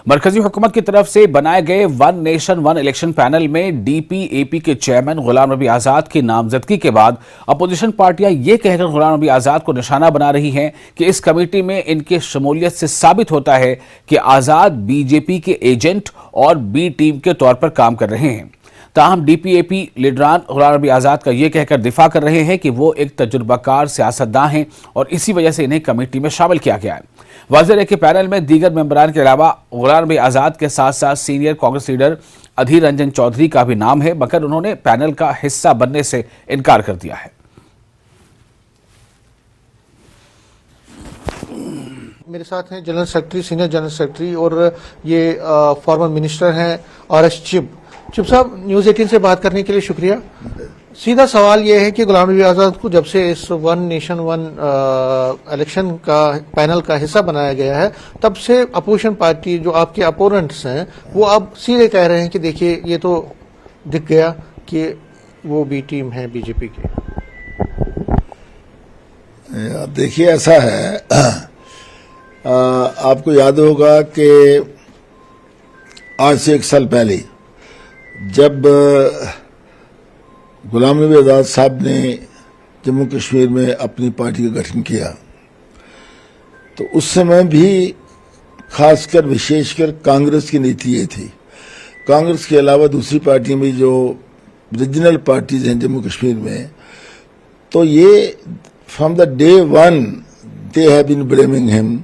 मरकजी हुकूमत की तरफ से बनाए गए one nation one election panel में DPAP के चेयरमैन गुलाम नबी आजाद की नामजदगी के बाद अपोजिशन पार्टियां ये कहकर गुलाम नबी आजाद को निशाना बना रही हैं कि इस कमेटी में इनकी शमूलियत से साबित होता है कि आजाद BJP के एजेंट और B टीम के तौर पर काम कर रहे हैं। ताहम DPAP लीडरान गुलाम नबी आजाद का यह कहकर दिफा कर रहे हैं कि वो एक तजुर्बाकार सियासतदान हैं और इसी वजह से इन्हें कमेटी में शामिल किया गया है। वाज़ेह है कि पैनल में दीगर मेंबरान के अलावा गुलाम नबी आजाद के साथ साथ सीनियर कांग्रेस लीडर अधीर रंजन चौधरी का भी नाम है, मगर उन्होंने पैनल का हिस्सा बनने से इनकार कर दिया है। मेरे साथ हैं general secretary, senior general secretary और ये फॉर्मर मिनिस्टर हैं RS चिब साहब। न्यूज़ 18 से बात करने के लिए शुक्रिया। सीधा सवाल ये है कि गुलाम नबी आजाद को जब से इस वन नेशन वन इलेक्शन का पैनल का हिस्सा बनाया गया है, तब से अपोजिशन पार्टी जो आपके अपोनेंट्स हैं वो अब सीधे कह रहे हैं कि देखिए ये तो दिख गया कि वो B टीम है BJP की। देखिए ऐसा है, आपको याद होगा कि आज से 1 साल पहले जब गुलाम नबी आजाद साहब ने जम्मू कश्मीर में अपनी पार्टी का गठन किया, तो उस समय भी खासकर विशेषकर कांग्रेस की नीति ये थी। कांग्रेस के अलावा दूसरी पार्टियां भी जो रीजनल पार्टीज हैं जम्मू कश्मीर में, तो ये from the day one they have been blaming him,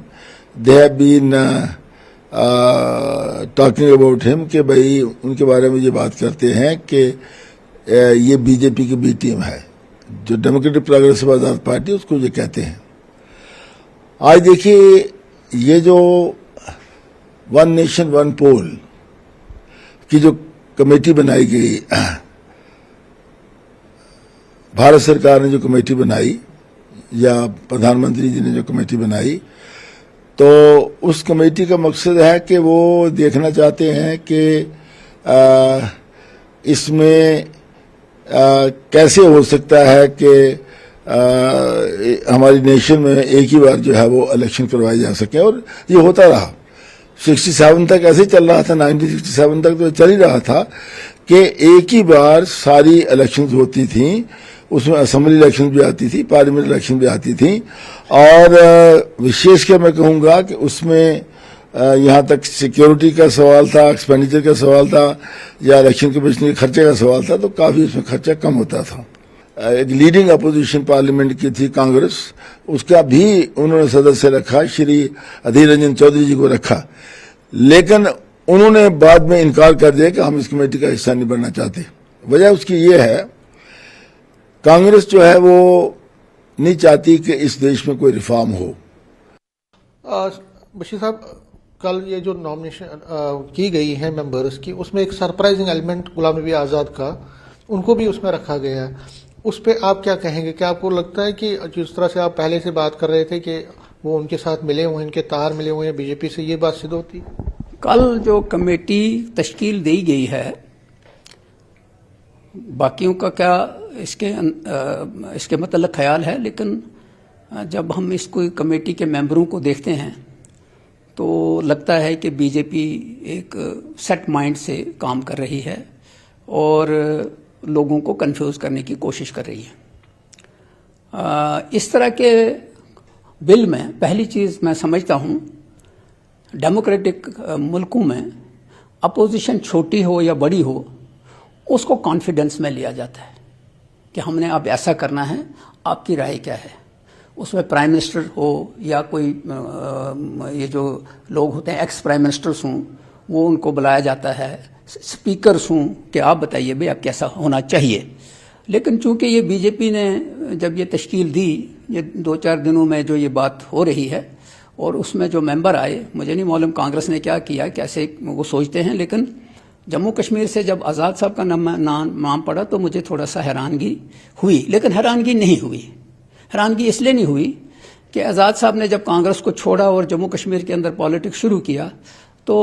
they have been talking about him कि भाई उनके बारे में ये बात करते हैं कि ये BJP की B टीम है, जो डेमोक्रेटिक प्रोग्रेसिव आजाद पार्टी उसको ये कहते हैं। आज देखिए ये जो वन नेशन वन पोल की जो कमेटी बनाई गई, भारत सरकार ने जो कमेटी बनाई या प्रधानमंत्री जी ने जो कमेटी बनाई, तो उस कमेटी का मकसद है कि वो देखना चाहते हैं कि इसमें कैसे हो सकता है कि हमारी नेशन में एक ही बार जो है वो इलेक्शन करवाए जा सके। और ये होता रहा, 67 तक ऐसे चल रहा था, 1967 तक तो चल ही रहा था कि एक ही बार सारी इलेक्शंस होती थी, उसमें असेंबली इलेक्शन भी आती थी, पार्लियामेंट इलेक्शन भी आती थी। और विशेषकर मैं कहूँगा कि उसमें यहाँ तक सिक्योरिटी का सवाल था, एक्सपेंडिचर का सवाल था, या इलेक्शन कमीशन के खर्चे का सवाल था, तो काफी उसमें खर्चा कम होता था। एक लीडिंग अपोजिशन पार्लियामेंट की थी कांग्रेस, उसका भी उन्होंने सदस्य रखा, श्री अधीर रंजन चौधरी जी को रखा, लेकिन उन्होंने बाद में इनकार कर दिया कि हम इस कमेटी का हिस्सा नहीं बनना चाहते। वजह उसकी ये है, कांग्रेस जो है वो नहीं चाहती कि इस देश में कोई रिफॉर्म हो। बशीर साहब, कल ये जो नॉमिनेशन की गई है मेंबर्स की, उसमें एक सरप्राइजिंग एलिमेंट गुलाम नबी आजाद का, उनको भी उसमें रखा गया है। उस पर आप क्या कहेंगे? क्या आपको लगता है कि जिस तरह से आप पहले से बात कर रहे थे कि वो उनके साथ मिले हुए, इनके तार मिले हुए हैं BJP से, ये बात सिद्ध होती? कल जो कमेटी तश्कील दी गई है, बाकियों का क्या इसके मतलब ख्याल है, लेकिन जब हम इसको कमेटी के मेंबरों को देखते हैं तो लगता है कि BJP एक सेट माइंड से काम कर रही है और लोगों को कंफ्यूज करने की कोशिश कर रही है। इस तरह के बिल में पहली चीज़ मैं समझता हूँ, डेमोक्रेटिक मुल्कों में अपोजिशन छोटी हो या बड़ी हो, उसको कॉन्फिडेंस में लिया जाता है कि हमने अब ऐसा करना है, आपकी राय क्या है। उसमें प्राइम मिनिस्टर हो या कोई ये जो लोग होते हैं एक्स प्राइम मिनिस्टर्स हों, वो उनको बुलाया जाता है, स्पीकर्स हों कि आप बताइए भाई अब कैसा होना चाहिए। लेकिन चूंकि ये BJP ने जब ये तश्कील दी, ये 2-4 दिनों में जो ये बात हो रही है, और उसमें जो मेंबर आए, मुझे नहीं मालूम कांग्रेस ने क्या किया, कैसे वो सोचते हैं, लेकिन जम्मू कश्मीर से जब आज़ाद साहब का नाम पड़ा तो मुझे थोड़ा सा हैरानगी हुई। लेकिन हैरानगी नहीं हुई, हैरानगी इसलिए नहीं हुई कि आज़ाद साहब ने जब कांग्रेस को छोड़ा और जम्मू कश्मीर के अंदर पॉलिटिक्स शुरू किया, तो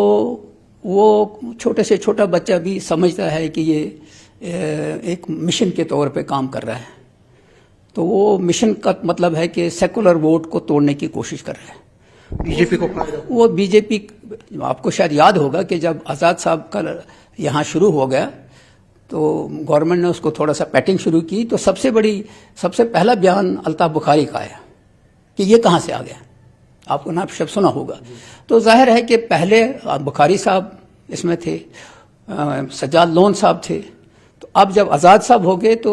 वो छोटे से छोटा बच्चा भी समझता है कि ये एक मिशन के तौर पे काम कर रहा है। तो वो मिशन का मतलब है कि सेकुलर वोट को तोड़ने की कोशिश कर रहा है। बीजेपी को फायदा? वो बीजेपी, आपको शायद याद होगा कि जब आज़ाद साहब का यहाँ शुरू हो गया तो गवर्नमेंट ने उसको थोड़ा सा पैटिंग शुरू की, तो सबसे पहला बयान अल्ताफ बुखारी का आया कि ये कहाँ से आ गया, आपको नाम शब्द सुना होगा। तो जाहिर है कि पहले बुखारी साहब इसमें थे, सज्जाद लोन साहब थे, तो अब जब आज़ाद साहब हो गए तो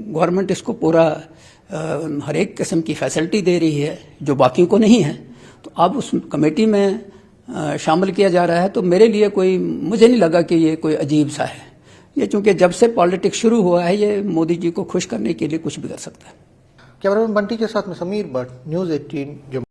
गवर्नमेंट इसको पूरा हर एक किस्म की फैसिलिटी दे रही है जो बाकियों को नहीं है, तो अब उस कमेटी में शामिल किया जा रहा है। तो मेरे लिए मुझे नहीं लगा कि ये कोई अजीब सा है, ये चूंकि जब से पॉलिटिक्स शुरू हुआ है ये मोदी जी को खुश करने के लिए कुछ भी कर सकता है। कैमरामैन बंटी के साथ में समीर भट्ट, न्यूज़ 18 जम्मू।